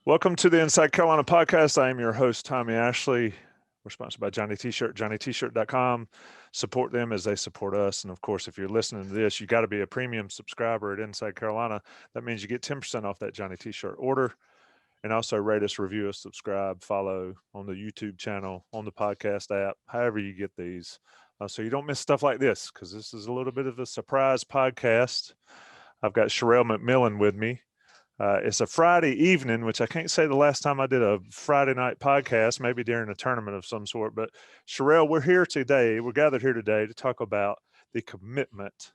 Welcome to the Inside Carolina podcast. I am your host, Tommy Ashley. We're sponsored by Johnny T-Shirt, johnnytshirt.com. Support them as they support us. And of course, if you're listening to this, you got to be a premium subscriber at Inside Carolina. That means you get 10% off that Johnny T-Shirt order. And also rate us, review us, subscribe, follow on the YouTube channel, on the podcast app, however you get these. So you don't miss stuff like this, because this is a little bit of a surprise podcast. I've got Sherrell McMillan with me. It's a Friday evening, which I can't say the last time I did a Friday night podcast, maybe during a tournament of some sort. But Sherrell, we're gathered here today to talk about the commitment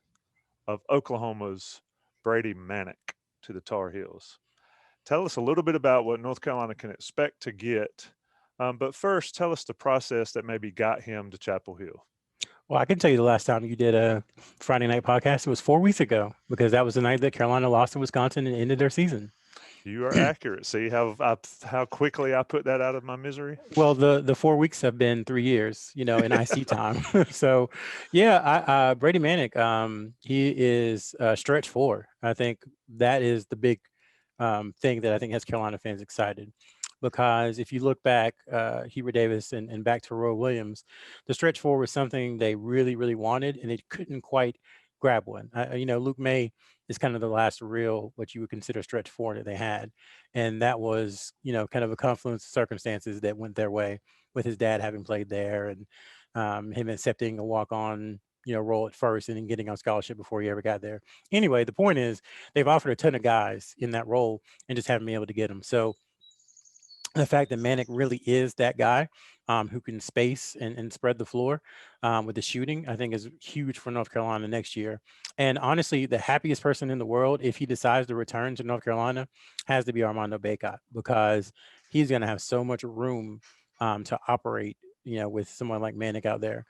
of Oklahoma's Brady Manek to the Tar Heels. Tell us a little bit about what North Carolina can expect to get. But first, tell us the process that maybe got him to Chapel Hill. Well, I can tell you the last time you did a Friday night podcast, it was 4 weeks ago, because that was the night that Carolina lost to Wisconsin and ended their season. You are accurate. See how quickly I put that out of my misery? Well, the 4 weeks have been 3 years, in IC time. So, yeah, Brady Manek, he is stretch four. I think that is the big thing that I think has Carolina fans excited. Because if you look back, Hubert Davis and back to Roy Williams, the stretch four was something they really, really wanted, and they couldn't quite grab one. Luke May is kind of the last real, what you would consider stretch four that they had. And that was, kind of a confluence of circumstances that went their way, with his dad having played there, and him accepting a walk-on role at first and then getting on scholarship before he ever got there. Anyway, the point is they've offered a ton of guys in that role and just haven't been able to get them. So the fact that Manek really is that guy who can space and spread the floor with the shooting, I think is huge for North Carolina next year. And honestly, the happiest person in the world, if he decides to return to North Carolina, has to be Armando Bacot, because he's going to have so much room to operate, with someone like Manek out there.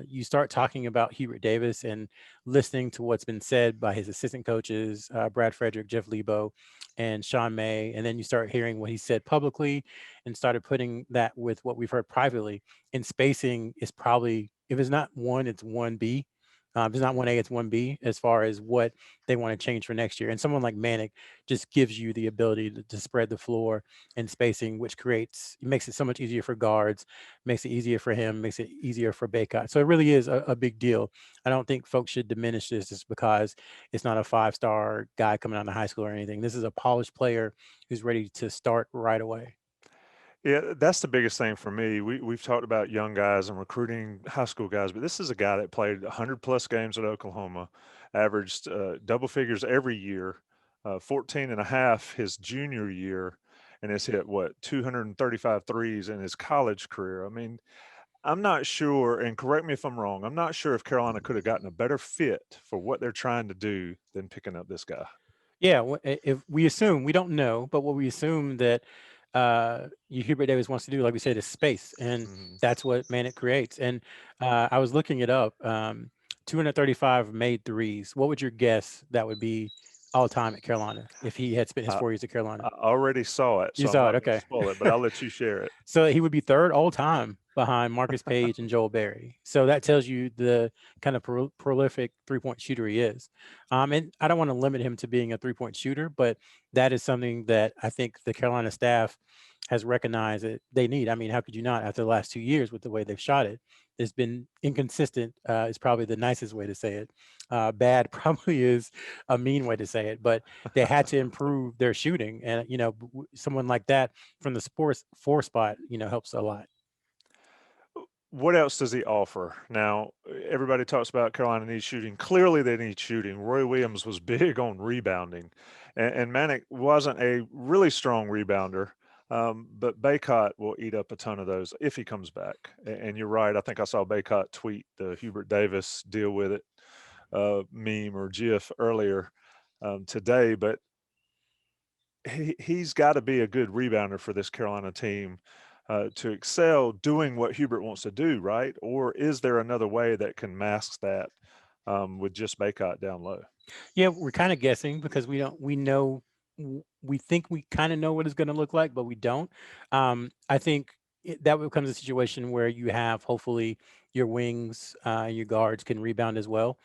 You start talking about Hubert Davis and listening to what's been said by his assistant coaches, Brad Frederick, Jeff Lebo, and Sean May, and then you start hearing what he said publicly and started putting that with what we've heard privately. And spacing is probably, if it's not one, it's 1B. If it's not 1A, it's 1B, as far as what they want to change for next year. And someone like Manek just gives you the ability to spread the floor and spacing, which makes it so much easier for guards, makes it easier for him, makes it easier for Baycott. So it really is a big deal. I don't think folks should diminish this just because it's not a five-star guy coming out of high school or anything. This is a polished player who's ready to start right away. Yeah, that's the biggest thing for me. We've talked about young guys and recruiting high school guys, but this is a guy that played 100 plus games at Oklahoma, averaged double figures every year, 14 and a half his junior year, and has hit what 235 threes in his college career. I mean, I'm not sure, and correct me if I'm wrong, I'm not sure if Carolina could have gotten a better fit for what they're trying to do than picking up this guy. Yeah, if we assume, we don't know, but what we assume that Hubert Davis wants to do, like we said, is space, and Mhm. that's what Manek creates. And I was looking it up. 235 made threes. What would your guess that would be all time at Carolina if he had spent his I, 4 years at Carolina? I already saw it, You so I'm saw it, not going to okay. spoil it, but I'll let you share it. So he would be third all time behind Marcus Page and Joel Berry. So that tells you the kind of prolific three-point shooter he is. And I don't want to limit him to being a three-point shooter, but that is something that I think the Carolina staff has recognized that they need. I mean, how could you not after the last 2 years with the way they've shot it? It's been inconsistent, is probably the nicest way to say it. Bad probably is a mean way to say it, but they had to improve their shooting. And, someone like that from the sports four spot, helps a lot. What else does he offer? Now, everybody talks about Carolina needs shooting. Clearly, they need shooting. Roy Williams was big on rebounding, and Manick wasn't a really strong rebounder. But Baycott will eat up a ton of those if he comes back. And you're right. I think I saw Baycott tweet the Hubert Davis deal with it meme or GIF earlier today. But he's got to be a good rebounder for this Carolina team to excel doing what Hubert wants to do, right? Or is there another way that can mask that with just Baycott down low? Yeah, we're kind of guessing because we think we kind of know what it's going to look like, but we don't. I think that becomes a situation where you have, hopefully, your wings, your guards can rebound as well.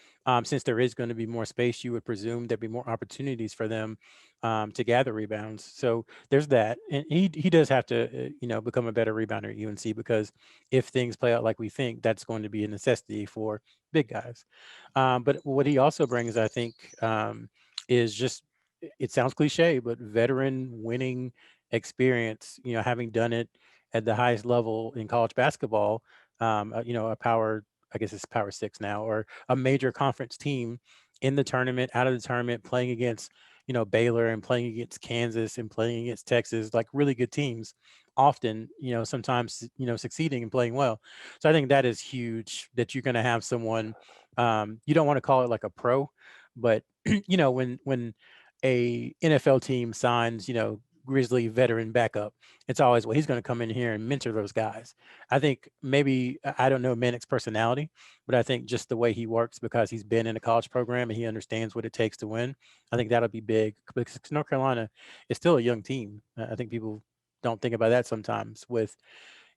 Since there is going to be more space, you would presume there'd be more opportunities for them to gather rebounds. So there's that, and he does have to become a better rebounder at UNC, because if things play out like we think, that's going to be a necessity for big guys. But what he also brings, I think, is just, it sounds cliche, but veteran winning experience. Having done it at the highest level in college basketball, a power, I guess it's power six now, or a major conference team in the tournament, out of the tournament, playing against Baylor and playing against Kansas and playing against Texas, like really good teams, often, sometimes, succeeding and playing well. So I think that is huge, that you're going to have someone, you don't want to call it like a pro, but when a NFL team signs, Grizzly veteran backup, it's always, well, he's going to come in here and mentor those guys. I think maybe, I don't know Manek's personality, but I think just the way he works, because he's been in a college program and he understands what it takes to win. I think that'll be big, because North Carolina is still a young team. I think people don't think about that sometimes, with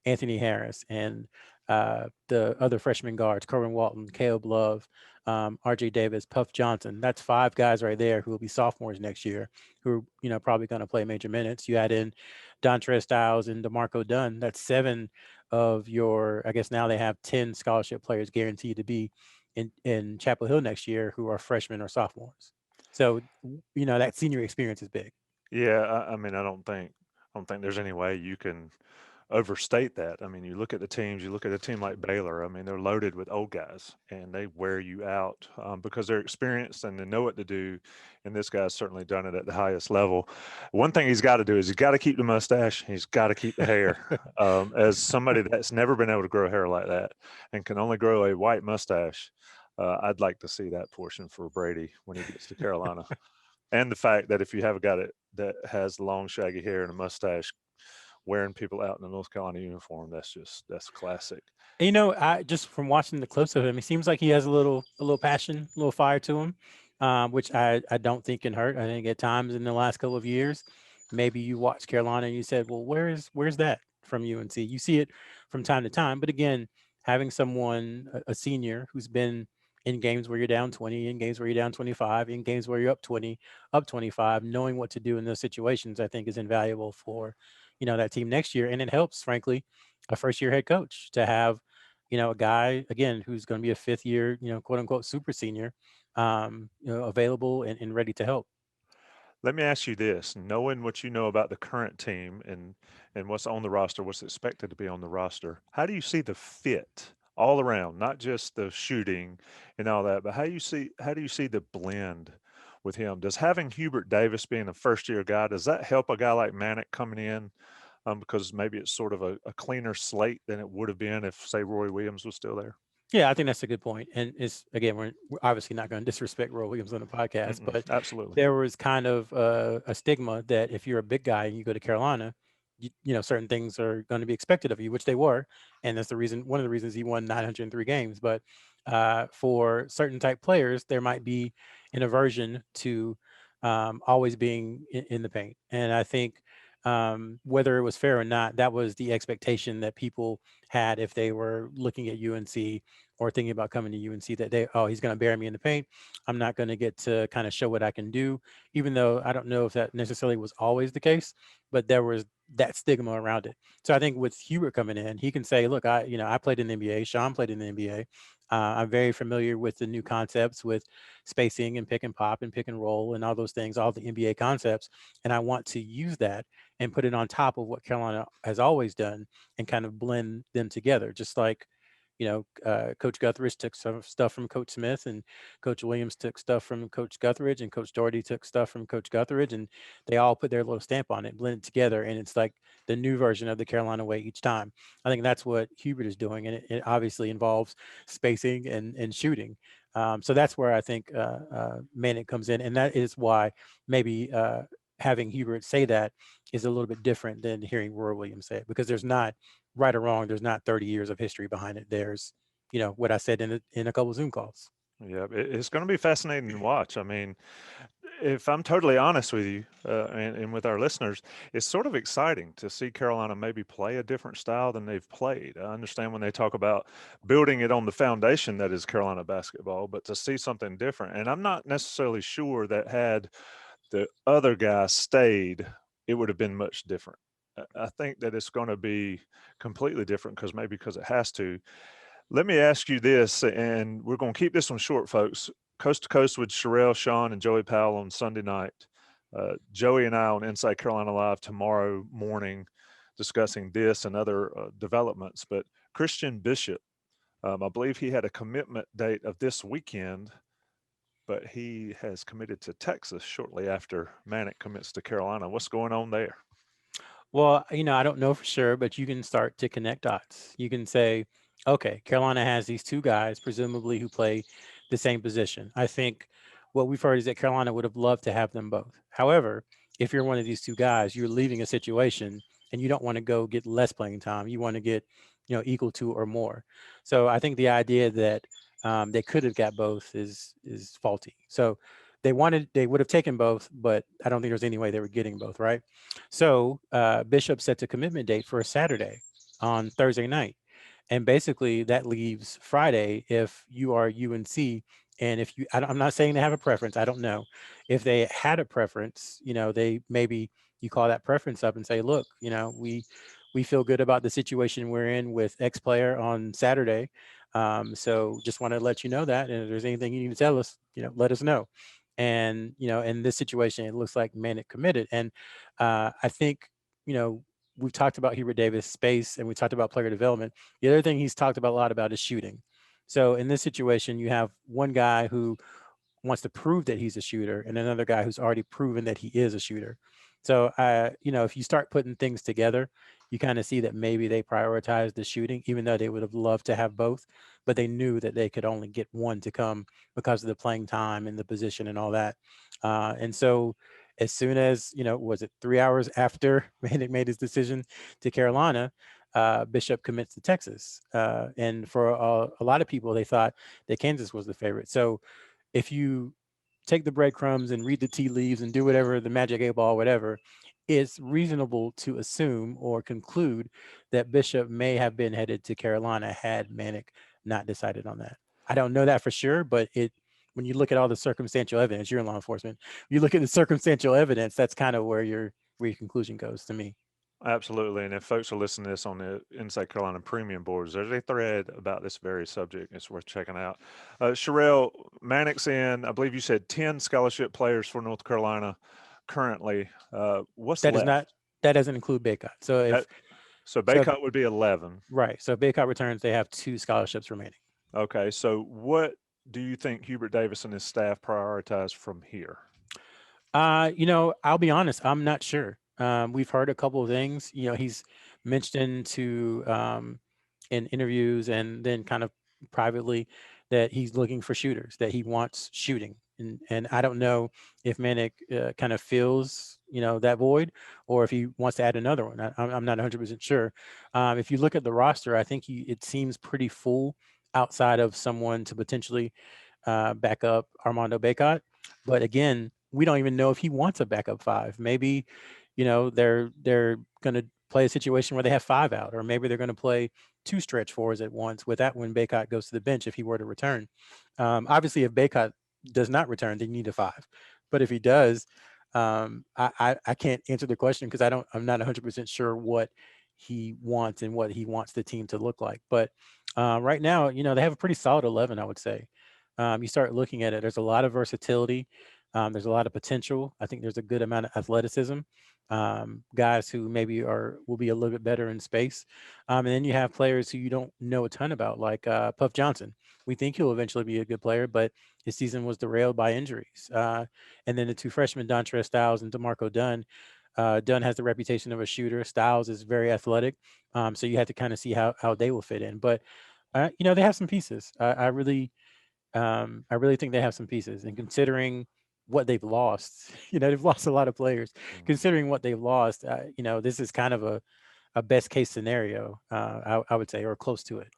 Anthony Harris and the other freshman guards, Corbin Walton, Caleb Love, RJ Davis, Puff Johnson. That's five guys right there who will be sophomores next year, who are, probably going to play major minutes. You add in Dontre Styles and DeMarco Dunn. That's seven of your, I guess now they have 10 scholarship players guaranteed to be in Chapel Hill next year, who are freshmen or sophomores. So, that senior experience is big. Yeah, I mean, I don't think there's any way you can overstate that. I mean, you look at the teams, you look at a team like Baylor. I mean, they're loaded with old guys, and they wear you out because they're experienced and they know what to do. And this guy's certainly done it at the highest level. One thing he's got to do is he's got to keep the mustache. He's got to keep the hair. As somebody that's never been able to grow hair like that and can only grow a white mustache, I'd like to see that portion for Brady when he gets to Carolina. And the fact that if you have a guy that has long shaggy hair and a mustache wearing people out in a North Carolina uniform, that's classic. And, I just, from watching the clips of him, he seems like he has a little passion, a little fire to him, which I don't think can hurt. I think at times in the last couple of years, maybe you watch Carolina and you said, well, where's that from UNC? You see it from time to time, but again, having someone, a senior who's been in games where you're down 20, in games where you're down 25, in games where you're up 20, up 25, knowing what to do in those situations, I think is invaluable for, that team next year. And it helps, frankly, a first year head coach to have, a guy, again, who's going to be a fifth year, quote unquote super senior, available and ready to help. Let me ask you this, knowing what you know about the current team and what's on the roster, what's expected to be on the roster, how do you see the fit all around, not just the shooting and all that, but how do you see the blend with him? Does having Hubert Davis being a first year guy, does that help a guy like Manek coming in? Because maybe it's sort of a cleaner slate than it would have been if, say, Roy Williams was still there. Yeah, I think that's a good point. And it's, again, we're obviously not going to disrespect Roy Williams on the podcast, Mm-mm, but absolutely. there was kind of a stigma that if you're a big guy and you go to Carolina, certain things are going to be expected of you, which they were, and that's one of the reasons he won 903 games. But for certain type players, there might be an aversion to always being in the paint, and I think. Whether it was fair or not, that was the expectation that people had if they were looking at UNC or thinking about coming to UNC, that he's going to bury me in the paint. I'm not going to get to kind of show what I can do, even though I don't know if that necessarily was always the case, but there was that stigma around it. So I think with Hubert coming in, he can say, look, I played in the NBA. Sean played in the NBA. I'm very familiar with the new concepts with spacing and pick and pop and pick and roll and all those things, all the NBA concepts. And I want to use that and put it on top of what Carolina has always done and kind of blend them together, just like Coach Guthridge took some stuff from Coach Smith, and Coach Williams took stuff from Coach Guthridge, and Coach Doherty took stuff from Coach Guthridge, and they all put their little stamp on it, blend it together, and it's like the new version of the Carolina way each time. I think that's what Hubert is doing, and it obviously involves spacing and shooting. So that's where I think Manek comes in, and that is why maybe having Hubert say that is a little bit different than hearing Roy Williams say it, because there's not right or wrong. There's not 30 years of history behind it. There's, what I said in a couple of Zoom calls. Yeah, it's going to be fascinating to watch. I mean, if I'm totally honest with you and with our listeners, it's sort of exciting to see Carolina maybe play a different style than they've played. I understand when they talk about building it on the foundation that is Carolina basketball, but to see something different. And I'm not necessarily sure that had the other guy stayed, it would have been much different. I think that it's going to be completely different because it has to. Let me ask you this, and we're going to keep this one short, folks. Coast to Coast with Sherrell, Sean, and Joey Powell on Sunday night. Joey and I on Inside Carolina Live tomorrow morning discussing this and other developments. But Christian Bishop, I believe he had a commitment date of this weekend, but he has committed to Texas shortly after Manek commits to Carolina. What's going on there? Well, I don't know for sure, but you can start to connect dots. You can say, okay, Carolina has these two guys, presumably who play the same position. I think what we've heard is that Carolina would have loved to have them both. However, if you're one of these two guys, you're leaving a situation and you don't want to go get less playing time. You want to get, equal to or more. So I think the idea that they could have got both is faulty. So they would have taken both, but I don't think there's any way they were getting both, right? So Bishop sets a commitment date for a Saturday on Thursday night. And basically that leaves Friday if you are UNC. And if I'm not saying they have a preference, I don't know. If they had a preference, they maybe you call that preference up and say, look, we feel good about the situation we're in with X player on Saturday. So just want to let you know that. And if there's anything you need to tell us, let us know. And, in this situation, it looks like Manek committed. And I think, you know, we've talked about Hubert Davis space and we talked about player development. The other thing he's talked about a lot about is shooting. So in this situation, you have one guy who wants to prove that he's a shooter and another guy who's already proven that he is a shooter. So, if you start putting things together, you kind of see that maybe they prioritized the shooting, even though they would have loved to have both, but they knew that they could only get one to come because of the playing time and the position and all that. And so, as soon as, was it 3 hours after Manick made his decision to Carolina, Bishop commits to Texas. And for a lot of people, they thought that Kansas was the favorite. So, if you take the breadcrumbs and read the tea leaves and do whatever the magic eight ball, whatever, it's reasonable to assume or conclude that Bishop may have been headed to Carolina had Manek not decided on that. I don't know that for sure, but when you look at all the circumstantial evidence, you're in law enforcement. You look at the circumstantial evidence, that's kind of where your conclusion goes to me. Absolutely. And if folks are listening to this on the Inside Carolina premium boards, there's a thread about this very subject. It's worth checking out. Sherrell, Manek's in, I believe you said 10 scholarship players for North Carolina currently. What's That is not left? that doesn't include Baycott. So That, if so so Baycott would be 11. right, so if Baycott returns, they have two scholarships remaining. Okay. So what do you think Hubert Davis and his staff prioritize from here? I'll be honest, I'm not sure. We've heard a couple of things. He's mentioned to in interviews and then kind of privately that he's looking for shooters, that he wants shooting. And I don't know if Manick kind of fills, that void or if he wants to add another one. I'm not 100% sure. If you look at the roster, I think it seems pretty full outside of someone to potentially back up Armando Bacot. But again, we don't even know if he wants a backup five. Maybe, they're going to play a situation where they have five out, or maybe they're going to play two stretch fours at once with that when Baycott goes to the bench if he were to return. Obviously, if Baycott does not return, they need a five. But if he does, I can't answer the question because I'm not 100% sure what he wants and what he wants the team to look like. But right now, they have a pretty solid 11, I would say. You start looking at it, there's a lot of versatility. There's a lot of potential. I think there's a good amount of athleticism. Guys who maybe will be a little bit better in space. And then you have players who you don't know a ton about, like Puff Johnson. We think he'll eventually be a good player, but his season was derailed by injuries. And then the two freshmen, Dontrez Styles and DeMarco Dunn. Dunn has the reputation of a shooter. Styles is very athletic. So you have to kind of see how they will fit in. But they have some pieces. I really think they have some pieces, and considering what they've lost, they've lost a lot of players. Mm. Considering what they've lost, this is kind of a best case scenario, I would say, or close to it.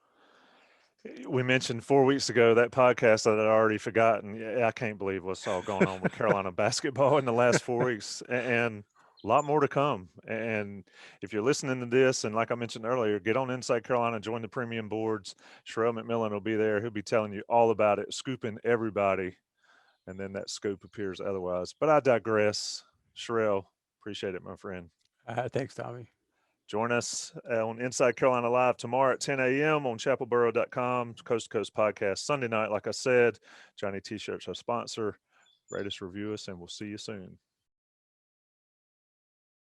We mentioned 4 weeks ago that podcast that I'd already forgotten. Yeah, I can't believe what's all going on with Carolina basketball in the last 4 weeks, and a lot more to come. And if you're listening to this, and like I mentioned earlier, get on Inside Carolina, join the premium boards. Sherrell McMillan will be there. He'll be telling you all about it, scooping everybody and then that scoop appears otherwise. But I digress. Sherrell, appreciate it, my friend. Thanks, Tommy. Join us on Inside Carolina Live tomorrow at 10 a.m. on chapelboro.com, Coast to Coast Podcast. Sunday night, like I said, Johnny T-shirts our sponsor. Rate us, review us, and we'll see you soon.